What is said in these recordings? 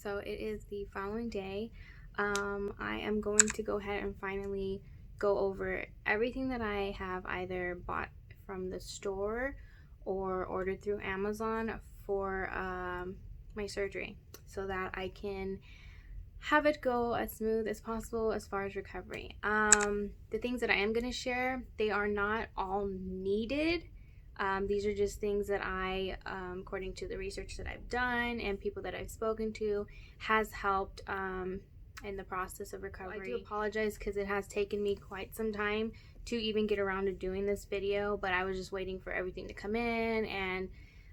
So it is the following day. I am going to go ahead and finally go over everything that I have either bought from the store or ordered through Amazon for my surgery, so that I can have it go as smooth as possible as far as recovery. The things that I am going to share, they are not all needed. These are just things that I, according to the research that I've done and people that I've spoken to, has helped in the process of recovery. I do apologize because it has taken me quite some time to even get around to doing this video, but I was just waiting for everything to come in, and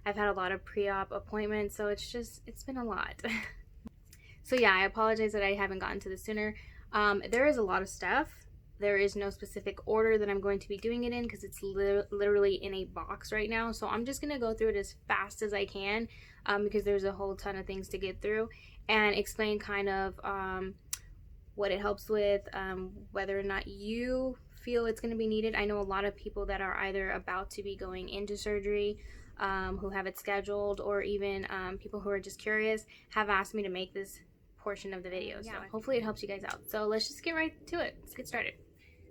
I've had a lot of pre-op appointments, so it's been a lot. So yeah, I apologize that I haven't gotten to this sooner. There is a lot of stuff. There is no specific order that I'm going to be doing it in because it's literally in a box right now. So I'm just going to go through it as fast as I can because there's a whole ton of things to get through, and explain kind of what it helps with, whether or not you feel it's going to be needed. I know a lot of people that are either about to be going into surgery, who have it scheduled, or even people who are just curious have asked me to make this portion of the video. So hopefully it helps you guys out. So let's just get right to it. Let's get started.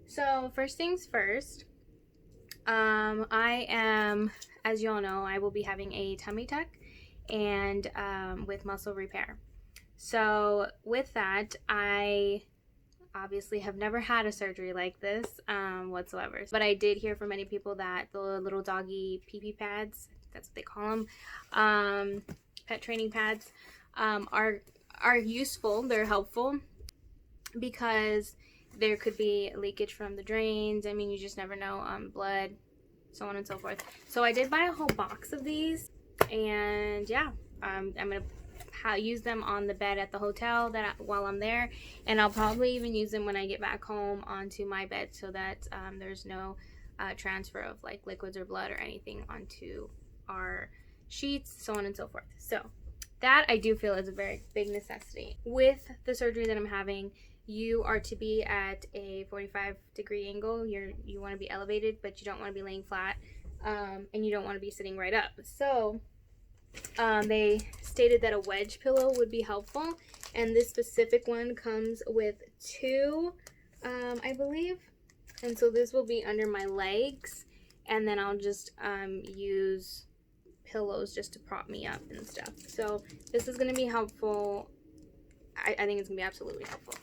So first things first, I am, as you all know, I will be having a tummy tuck and with muscle repair. So with that, I obviously have never had a surgery like this whatsoever, but I did hear from many people that the little doggy pee-pee pads, that's what they call them, pet training pads, are useful. They're helpful because there could be leakage from the drains. I mean, you just never know, blood, so on and so forth. So I did buy a whole box of these, and yeah, I'm gonna use them on the bed at the hotel while I'm there, and I'll probably even use them when I get back home onto my bed, so that there's no transfer of like liquids or blood or anything onto our sheets, so on and so forth. So that I do feel is a very big necessity. With the surgery that I'm having, you are to be at a 45-degree angle. You want to be elevated, but you don't want to be laying flat, and you don't want to be sitting right up. So they stated that a wedge pillow would be helpful, and this specific one comes with two, I believe, and so this will be under my legs, and then I'll just use pillows just to prop me up and stuff. So this is going to be helpful. I think it's going to be absolutely helpful.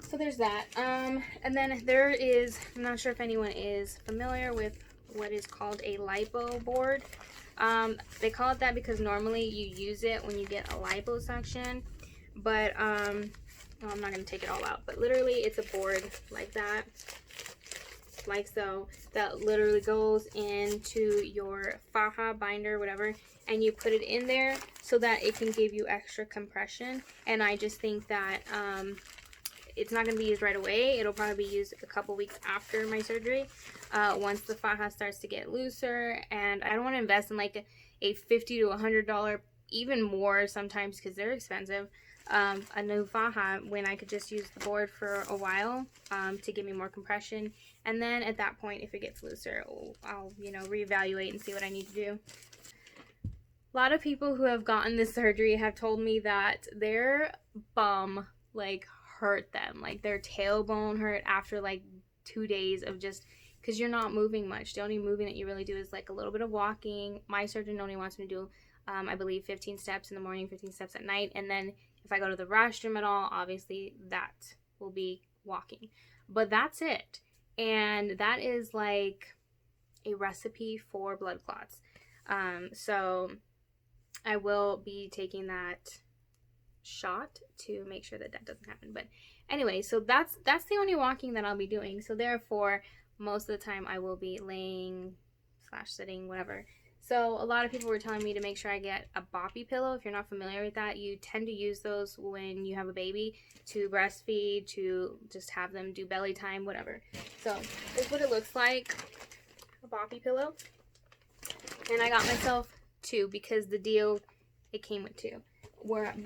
So there's that. And then there is, I'm not sure if anyone is familiar with what is called a lipo board. They call it that because normally you use it when you get a liposuction, but well, I'm not going to take it all out, but literally it's a board like that, like so, that literally goes into your faja binder, whatever, and you put it in there so that it can give you extra compression. And I just think that it's not going to be used right away. It'll probably be used a couple weeks after my surgery, once the faja starts to get looser. And I don't want to invest in like a $50 to $100, even more sometimes, because they're expensive, a new faja, when I could just use the board for a while to give me more compression. And then at that point, if it gets looser, I'll reevaluate and see what I need to do. A lot of people who have gotten this surgery have told me that their bum like hurt them, like their tailbone hurt after like 2 days of just, because you're not moving much. The only moving that you really do is like a little bit of walking. My surgeon only wants me to do I believe 15 steps in the morning, 15 steps at night, and then if I go to the restroom at all, obviously that will be walking, but that's it. And that is like a recipe for blood clots. So I will be taking that shot to make sure that that doesn't happen. But anyway, so that's the only walking that I'll be doing. So therefore, most of the time I will be laying / sitting, whatever. So a lot of people were telling me to make sure I get a boppy pillow. If you're not familiar with that, you tend to use those when you have a baby to breastfeed, to just have them do belly time, whatever. So this is what it looks like, a boppy pillow. And I got myself two because the deal, it came with two.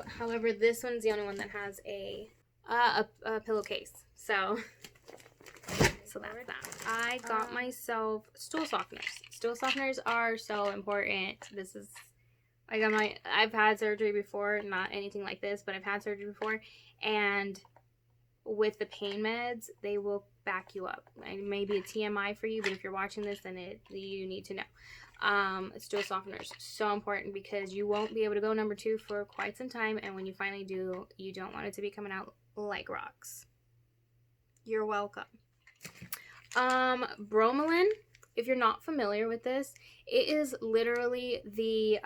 However, this one's the only one that has a pillowcase. So that's that. I got myself stool softeners. Stool softeners are so important. This is Like I've had surgery before, not anything like this, but I've had surgery before, and with the pain meds, they will back you up. Maybe a TMI for you, but if you're watching this, then you need to know. Stool softeners, so important because you won't be able to go number 2 for quite some time, and when you finally do, you don't want it to be coming out like rocks. You're welcome. Bromelain, if you're not familiar with this, it is literally the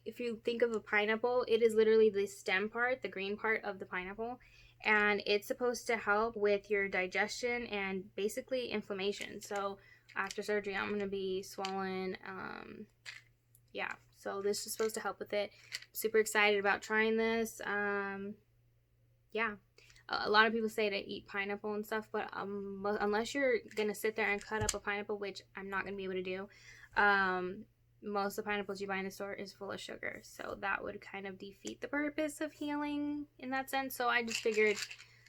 if you think of a pineapple, it is literally the stem part, the green part of the pineapple, and it's supposed to help with your digestion and basically inflammation. So after surgery, I'm going to be swollen. Yeah, so this is supposed to help with it. Super excited about trying this. Yeah. A lot of people say to eat pineapple and stuff, but unless you're going to sit there and cut up a pineapple, which I'm not going to be able to do, most of the pineapples you buy in the store is full of sugar. So that would kind of defeat the purpose of healing in that sense. So I just figured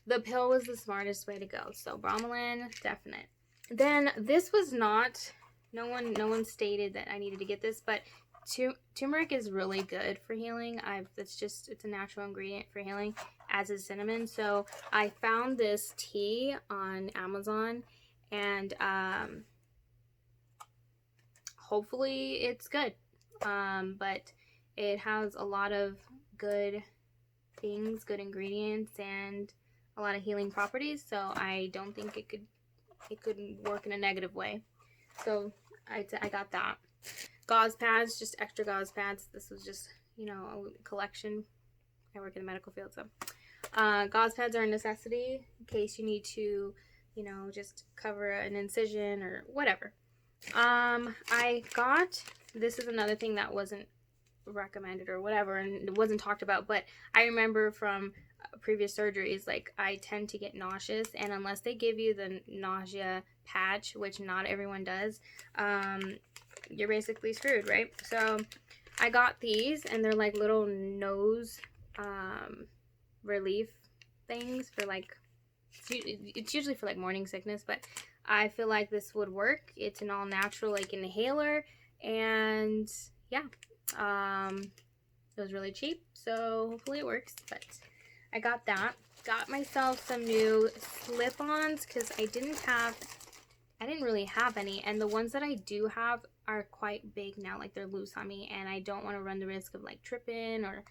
the pill was the smartest way to go. So bromelain, definite. Then this was not, no one stated that I needed to get this, but turmeric is really good for healing. It's a natural ingredient for healing, as is cinnamon. So I found this tea on Amazon, and hopefully it's good. But it has a lot of good things, good ingredients, and a lot of healing properties. So I don't think it could work in a negative way. So I got that. Gauze pads, just extra gauze pads. This was just, a collection. I work in the medical field, so gauze pads are a necessity in case you need to, just cover an incision or whatever. This is another thing that wasn't recommended or whatever, and it wasn't talked about, but I remember from previous surgeries, like, I tend to get nauseous, and unless they give you the nausea patch, which not everyone does, you're basically screwed, right? So I got these, and they're like little nose relief things for, like, it's usually for like morning sickness, but I feel like this would work. It's an all natural like inhaler, and yeah, it was really cheap, so hopefully it works. But I got that. Got myself some new slip-ons because I didn't really have any, and the ones that I do have are quite big now, like they're loose on me, and I don't want to run the risk of like tripping or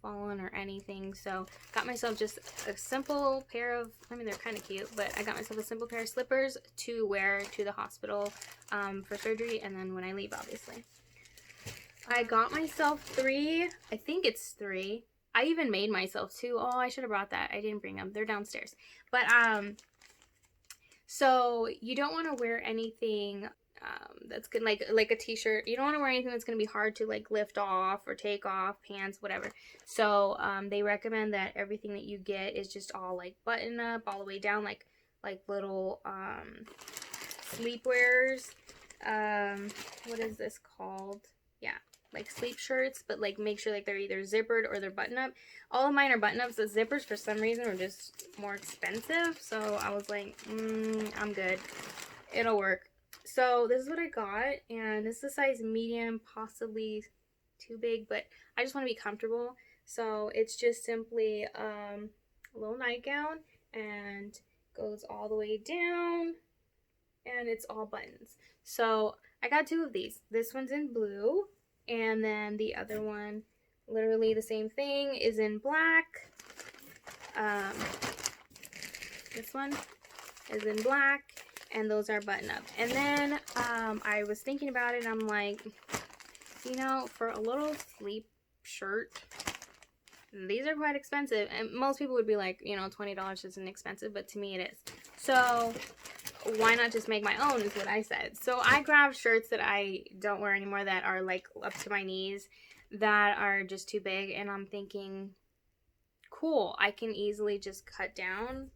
falling or anything. So got myself just a simple pair of, they're kind of cute, but I got myself a simple pair of slippers to wear to the hospital for surgery, and then when I leave, obviously. I got myself 3, I think it's 3. I even made myself 2. Oh, I should have brought that. I didn't bring them. They're downstairs. But so you don't want to wear anything that's good, like a t-shirt. You don't want to wear anything that's going to be hard to like lift off or take off, pants, whatever. So they recommend that everything that you get is just all like button up all the way down, like little sleepwears. What is this called? Yeah, like sleep shirts, but like make sure like they're either zippered or they're button up. All of mine are button ups. The zippers for some reason are just more expensive, so I was like, I'm good, it'll work. So this is what I got, and this is a size medium, possibly too big, but I just want to be comfortable. So it's just simply a little nightgown, and goes all the way down, and it's all buttons. So I got 2 of these. This one's in blue, and then the other one, literally the same thing, is in black. This one is in black, and those are button up. And then I was thinking about it, and I'm like, for a little sleep shirt, these are quite expensive. And most people would be like, $20 isn't expensive, but to me it is. So why not just make my own, is what I said. So I grabbed shirts that I don't wear anymore that are like up to my knees, that are just too big, and I'm thinking, cool, I can easily just cut down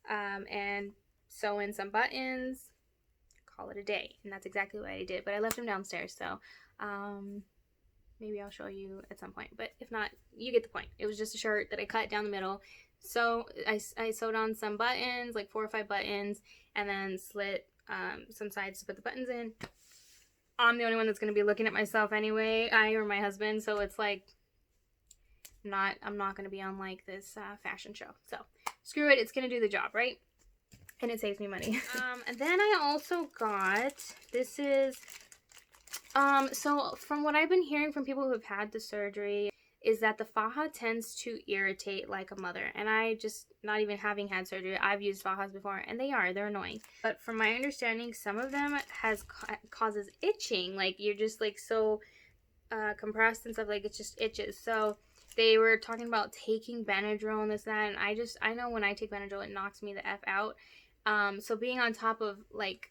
and sew in some buttons, call it a day. And that's exactly what I did, but I left them downstairs, so maybe I'll show you at some point, but if not, you get the point. It was just a shirt that I cut down the middle. So I sewed on some buttons, like 4 or 5 buttons, and then slit some sides to put the buttons in. I'm the only one that's going to be looking at myself anyway, I or my husband, so it's like I'm not going to be on like this fashion show. So screw it, it's going to do the job, right? And it saves me money. And then I also got, this is, so from what I've been hearing from people who have had the surgery, is that the faja tends to irritate like a mother. And I just, not even having had surgery, I've used fajas before, and they're annoying. But from my understanding, some of them causes itching. Like, you're just like so compressed and stuff, like it just itches. So they were talking about taking Benadryl and this and that, and I know when I take Benadryl, it knocks me the F out. So being on top of like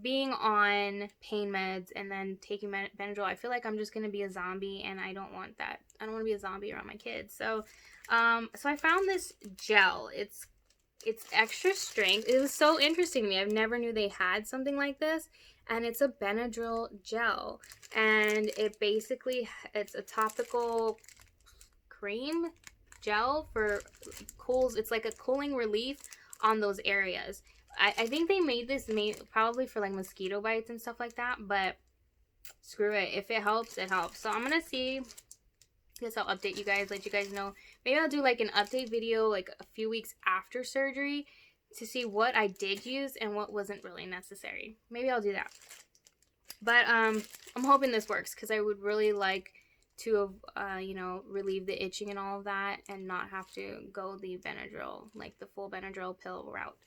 being on pain meds and then taking Benadryl, I feel like I'm just gonna be a zombie, and I don't want that. I don't want to be a zombie around my kids. So so I found this gel. It's extra strength. It was so interesting to me. I've never knew they had something like this. And it's a Benadryl gel. And it's a topical cream gel for cools. It's like a cooling relief on those areas. I think they made this probably for like mosquito bites and stuff like that. But screw it. If it helps, it helps. So I'm going to see. I guess I'll update you guys, let you guys know. Maybe I'll do like an update video like a few weeks after surgery to see what I did use and what wasn't really necessary. Maybe I'll do that. But I'm hoping this works, because I would really like to you know, relieve the itching and all of that, and not have to go the Benadryl, like the full Benadryl pill route.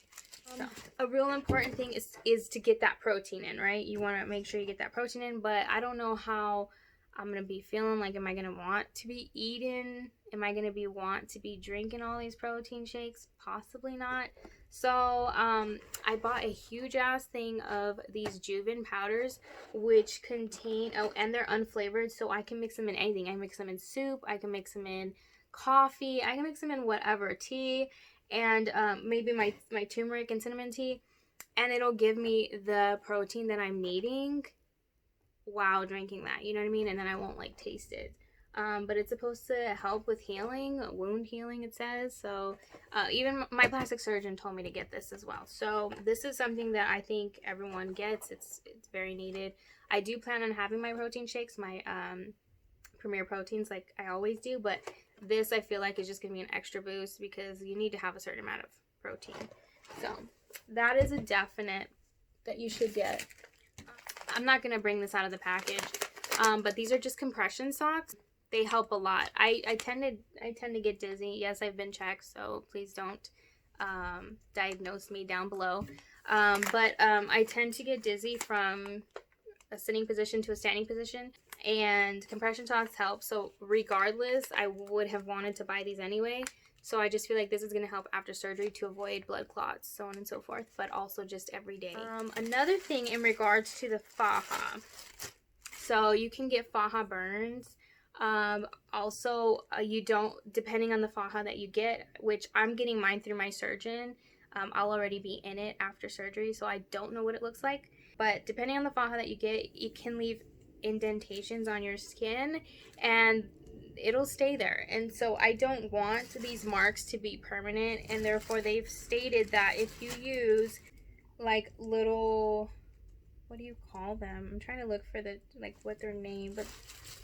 So a real important thing is to get that protein in, right? You want to make sure you get that protein in, but I don't know how I'm going to be feeling. Like, am I going to want to be eating? Am I going to want to be drinking all these protein shakes? Possibly not. So, I bought a huge ass thing of these Juven powders, which contain, and they're unflavored, so I can mix them in anything. I mix them in soup, I can mix them in coffee, I can mix them in whatever, tea, and maybe my turmeric and cinnamon tea, and it'll give me the protein that I'm needing while drinking that, you know what I mean? And then I won't like taste it. But it's supposed to help with healing, wound healing, it says. So even my plastic surgeon told me to get this as well. So this is something that I think everyone gets. It's very needed. I do plan on having my protein shakes, my Premier Proteins, like I always do. But this, I feel like, is just going to be an extra boost, because you need to have a certain amount of protein. So that is a definite that you should get. I'm not going to bring this out of the package, but these are just compression socks. They help a lot. I tend to get dizzy. Yes, I've been checked, so please don't diagnose me down below. But I tend to get dizzy from a sitting position to a standing position, and compression socks help. So regardless, I would have wanted to buy these anyway. So I just feel like this is going to help after surgery to avoid blood clots, so on and so forth, but also just every day. Another thing in regards to the faja. So you can get faja burns. Also, you don't, depending on the faja that you get, which I'm getting mine through my surgeon. I'll already be in it after surgery, so I don't know what it looks like. But depending on the faja that you get, it can leave indentations on your skin, and it'll stay there. And so I don't want these marks to be permanent, and therefore they've stated that if you use like little, what do you call them? I'm trying to look for the, like, what their name, but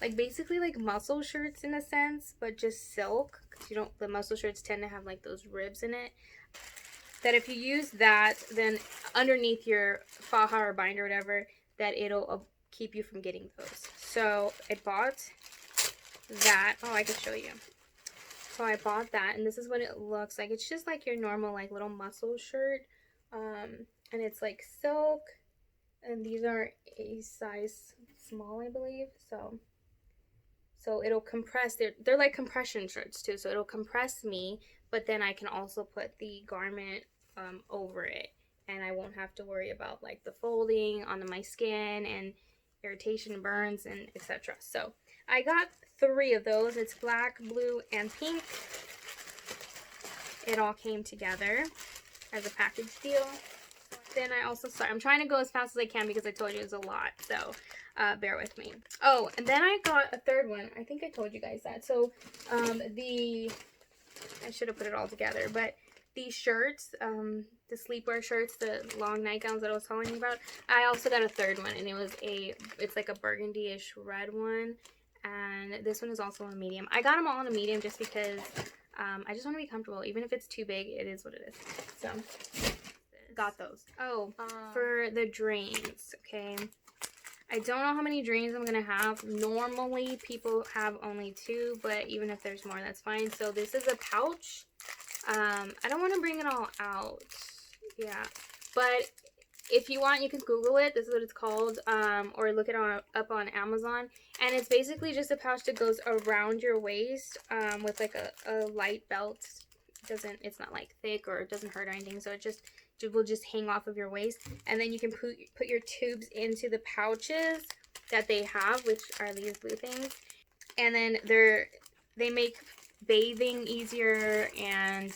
like basically like muscle shirts in a sense, but just silk, because you don't, the muscle shirts tend to have like those ribs in it, that if you use that, then underneath your faja or binder or whatever, that it'll keep you from getting those. So I bought that. Oh, I could show you. So I bought that, and this is what it looks like. It's just like your normal like little muscle shirt, and it's like silk, and these are a size small, I believe. So it'll compress. They're like compression shirts too, so it'll compress me, but then I can also put the garment over it, and I won't have to worry about like the folding onto my skin and irritation, burns, and etc. So I got 3 of those. It's black, blue, and pink. It all came together as a package deal. Then I also, sorry, I'm trying to go as fast as I can because I told you it's a lot, so bear with me. Oh, and then I got a 3rd one. I think I told you guys that. So I should have put it all together, but these shirts, the sleepwear shirts, the long nightgowns that I was telling you about. I also got a third one, and it's like a burgundy-ish red one, and this one is also a medium. I got them all in a medium just because I just want to be comfortable. Even if it's too big, it is what it is. So, got those. Oh, for the drains, okay. I don't know how many drains I'm going to have. Normally, people have only 2, but even if there's more, that's fine. So, this is a pouch. I don't want to bring it all out. Yeah. But if you want, you can Google it. This is what it's called. Or look it up on Amazon. And it's basically just a pouch that goes around your waist with like a light belt. It's not like thick or it doesn't hurt or anything. So it will just hang off of your waist, and then you can put your tubes into the pouches that they have, which are these blue things, and then they make bathing easier and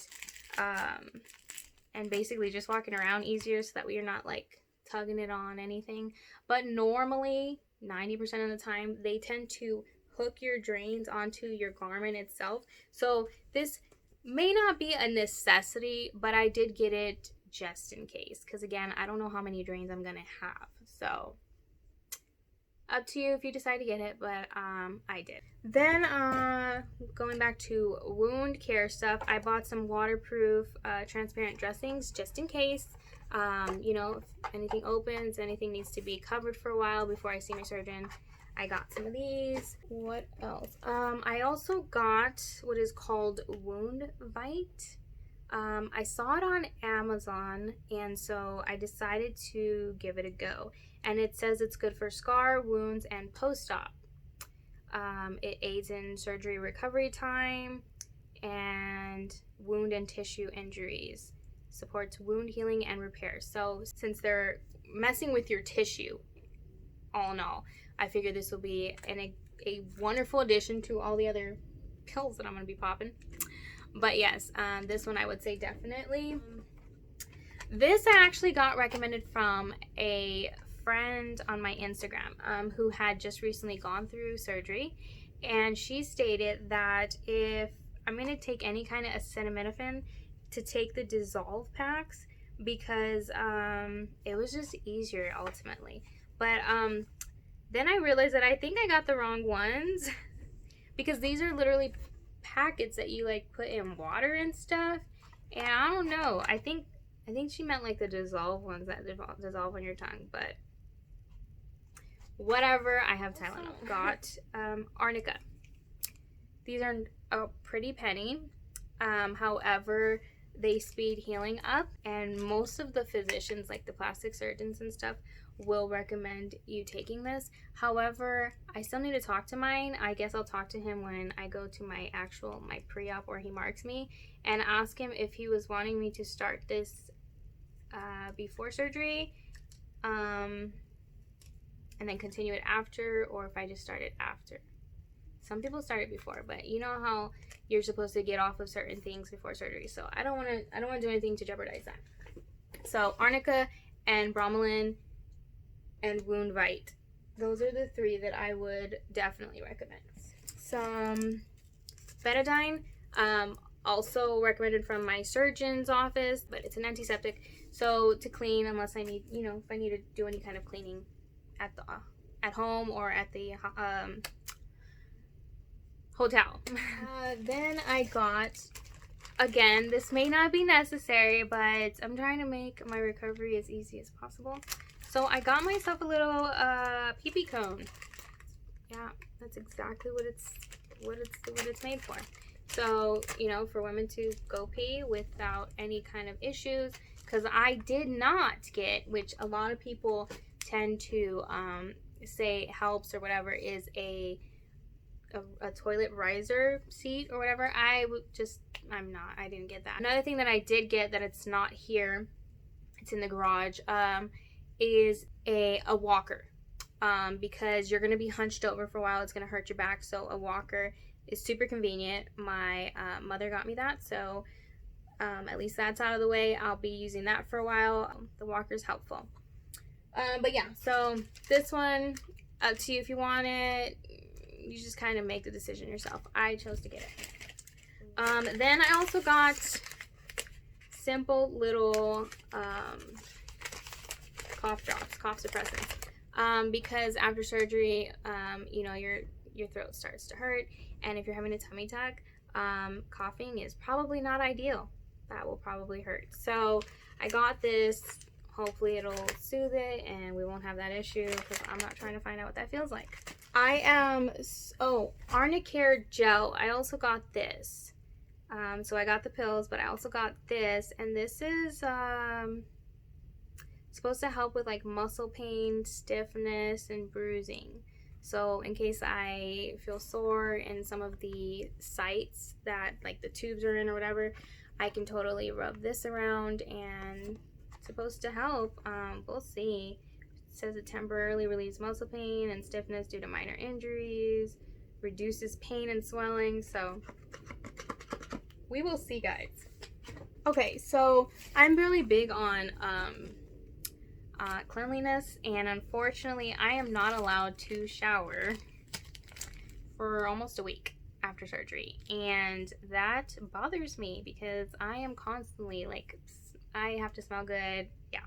basically just walking around easier, so that way you're not like tugging it on anything. But normally 90% of the time they tend to hook your drains onto your garment itself, so this may not be a necessity, but I did get it just in case, because again, I don't know how many drains I'm gonna have, so up to you if you decide to get it, but I did. Then going back to wound care stuff, I bought some waterproof transparent dressings just in case. You know, if anything opens, anything needs to be covered for a while before I see my surgeon. I got some of these. What else? I also got what is called Wound Vite. I saw it on Amazon, and so I decided to give it a go. And it says it's good for scar, wounds, and post-op. It aids in surgery recovery time and wound and tissue injuries. Supports wound healing and repair. So since they're messing with your tissue, all in all, I figured this will be a wonderful addition to all the other pills that I'm going to be popping. But yes, this one I would say definitely. This I actually got recommended from a friend on my Instagram who had just recently gone through surgery. And she stated that if I'm going to take any kind of acetaminophen, to take the dissolve packs, because it was just easier ultimately. But then I realized that I think I got the wrong ones because these are literally packets that you like put in water and stuff, and I don't know, I think she meant like the dissolve ones that dissolve on your tongue, but whatever. I have Tylenol. Got arnica. These are a pretty penny, however they speed healing up, and most of the physicians, like the plastic surgeons and stuff, will recommend you taking this. However, I still need to talk to mine. I guess I'll talk to him when I go to my pre-op where he marks me, and ask him if he was wanting me to start this before surgery and then continue it after, or if I just start it after. Some people start it before, but you know how you're supposed to get off of certain things before surgery, so I don't want to do anything to jeopardize that. So arnica and bromelain and Wound Vite. Those are the 3 that I would definitely recommend. Some betadine, also recommended from my surgeon's office, but it's an antiseptic, so to clean, unless I need, you know, if I need to do any kind of cleaning at home or at the hotel. Then I got, again, this may not be necessary, but I'm trying to make my recovery as easy as possible. So I got myself a little pee-pee cone. Yeah, that's exactly what it's made for. So, you know, for women to go pee without any kind of issues, because I did not get, which a lot of people tend to say helps or whatever, is a toilet riser seat or whatever. I didn't get that. Another thing that I did get that it's not here, it's in the garage, is a walker, because you're going to be hunched over for a while. It's going to hurt your back, so a walker is super convenient. My mother got me that, so at least that's out of the way. I'll be using that for a while. The walker's helpful. But yeah, so this one, up to you if you want it. You just kind of make the decision yourself. I chose to get it. Then I also got simple little cough drops, cough suppressants, because after surgery, you know, your throat starts to hurt, and if you're having a tummy tuck, coughing is probably not ideal. That will probably hurt. So I got this. Hopefully it'll soothe it and we won't have that issue, because I'm not trying to find out what that feels like. I am, oh, Arnicare gel. I also got this. So I got the pills, but I also got this, and this is supposed to help with like muscle pain, stiffness, and bruising. So in case I feel sore in some of the sites that like the tubes are in or whatever, I can totally rub this around, and it's supposed to help. We'll see. It says it temporarily relieves muscle pain and stiffness due to minor injuries, reduces pain and swelling. So we will see, guys. Okay, so I'm really big on cleanliness, and unfortunately I am not allowed to shower for almost a week after surgery, and that bothers me because I am constantly like, I have to smell good, yeah,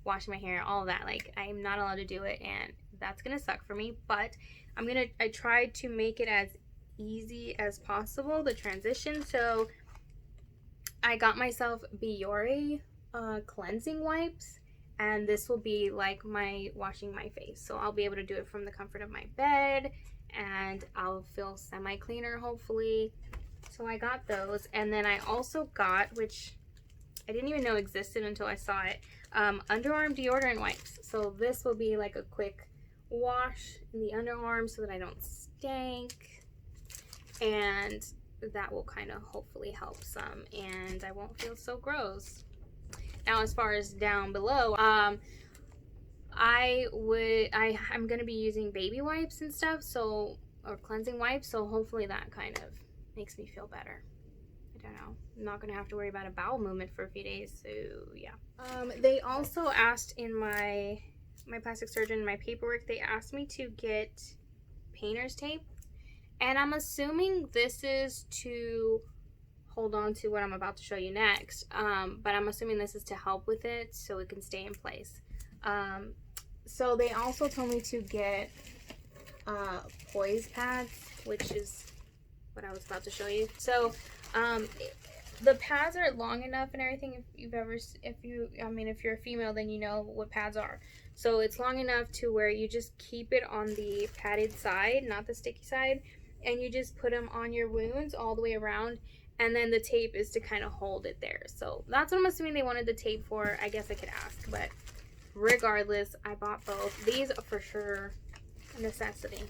washing my hair, all of that. Like, I am not allowed to do it, and that's gonna suck for me. But I tried to make it as easy as possible, the transition. So I got myself Biore cleansing wipes, and this will be like my washing my face. So I'll be able to do it from the comfort of my bed, and I'll feel semi-cleaner hopefully. So I got those, and then I also got, which I didn't even know existed until I saw it, underarm deodorant wipes. So this will be like a quick wash in the underarm so that I don't stink, and that will kind of hopefully help some, and I won't feel so gross. Now, as far as down below, I'm gonna be using baby wipes and stuff, so, or cleansing wipes, so hopefully that kind of makes me feel better. I don't know. I'm not gonna have to worry about a bowel movement for a few days, so yeah. They also asked in my plastic surgeon, my paperwork, they asked me to get painter's tape, and I'm assuming this is to hold on to what I'm about to show you next, but I'm assuming this is to help with it so it can stay in place. So they also told me to get poise pads, which is what I was about to show you. So the pads are long enough and everything. If you're a female, then you know what pads are. So it's long enough to where you just keep it on the padded side, not the sticky side, and you just put them on your wounds all the way around, and then the tape is to kind of hold it there. So that's what I'm assuming they wanted the tape for. I guess I could ask, but regardless, I bought both. These are for sure a necessity.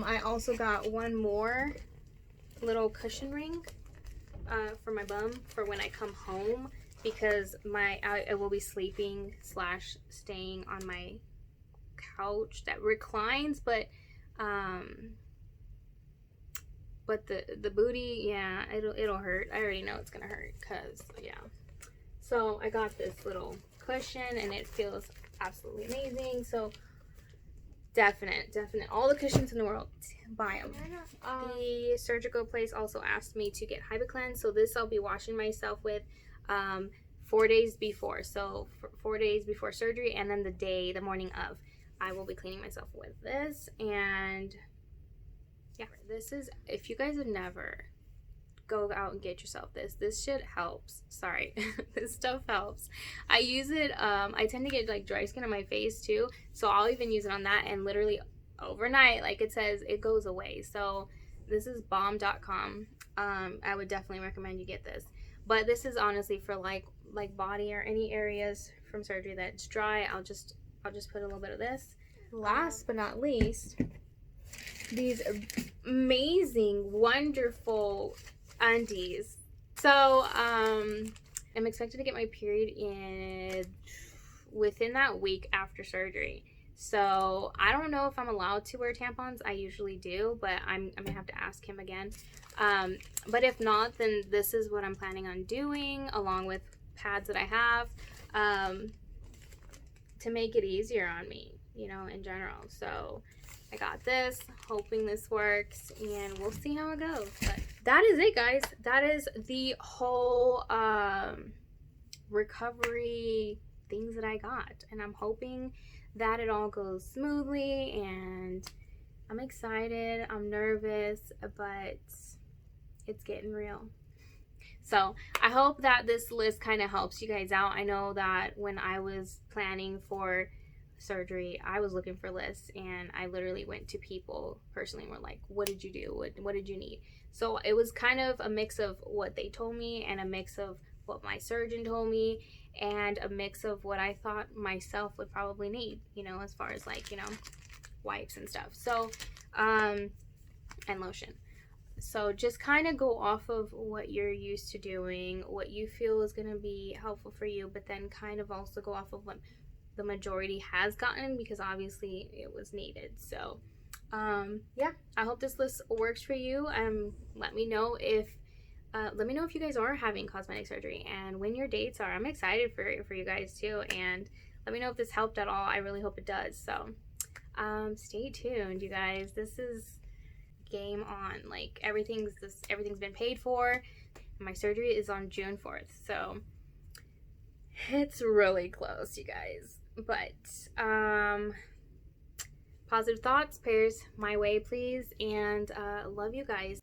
I also got one more little cushion ring for my bum for when I come home, because I will be sleeping / staying on my couch that reclines, but the booty, yeah, it'll hurt. I already know it's gonna hurt, cause yeah. So I got this little cushion, and it feels absolutely amazing. So definite, all the cushions in the world, buy them. The surgical place also asked me to get HybaCleanse, so this I'll be washing myself with 4 days before. So 4 days before surgery, and then the morning of, I will be cleaning myself with this. And yeah, this is, if you guys have never, go out and get yourself this shit helps. Sorry. This stuff helps. I use it, I tend to get like dry skin on my face too, so I'll even use it on that, and literally overnight, like it says, it goes away. So this is bomb.com. I would definitely recommend you get this, but this is honestly for like body or any areas from surgery that's dry. I'll just put a little bit of this. Last but not least, these amazing, wonderful undies. So I'm expected to get my period within that week after surgery. So I don't know if I'm allowed to wear tampons. I usually do, but I'm gonna have to ask him again. But if not, then this is what I'm planning on doing, along with pads that I have, to make it easier on me, you know, in general. So I got this, hoping this works, and we'll see how it goes. But that is it, guys. That is the whole recovery things that I got, and I'm hoping that it all goes smoothly, and I'm excited, I'm nervous, but it's getting real. So I hope that this list kind of helps you guys out. I know that when I was planning for surgery, I was looking for lists, and I literally went to people personally and were like, what did you do? What did you need? So it was kind of a mix of what they told me and a mix of what my surgeon told me and a mix of what I thought myself would probably need, you know, as far as like, you know, wipes and stuff. So, and lotion. So just kind of go off of what you're used to doing, what you feel is going to be helpful for you, but then kind of also go off of what the majority has gotten, because obviously it was needed. So yeah, I hope this list works for you. Let me know if you guys are having cosmetic surgery and when your dates are. I'm excited for you guys too, and let me know if this helped at all. I really hope it does. So stay tuned, you guys. This is game on. Like everything's been paid for. My surgery is on June 4th, so it's really close, you guys. But positive thoughts, prayers my way, please, and love you guys.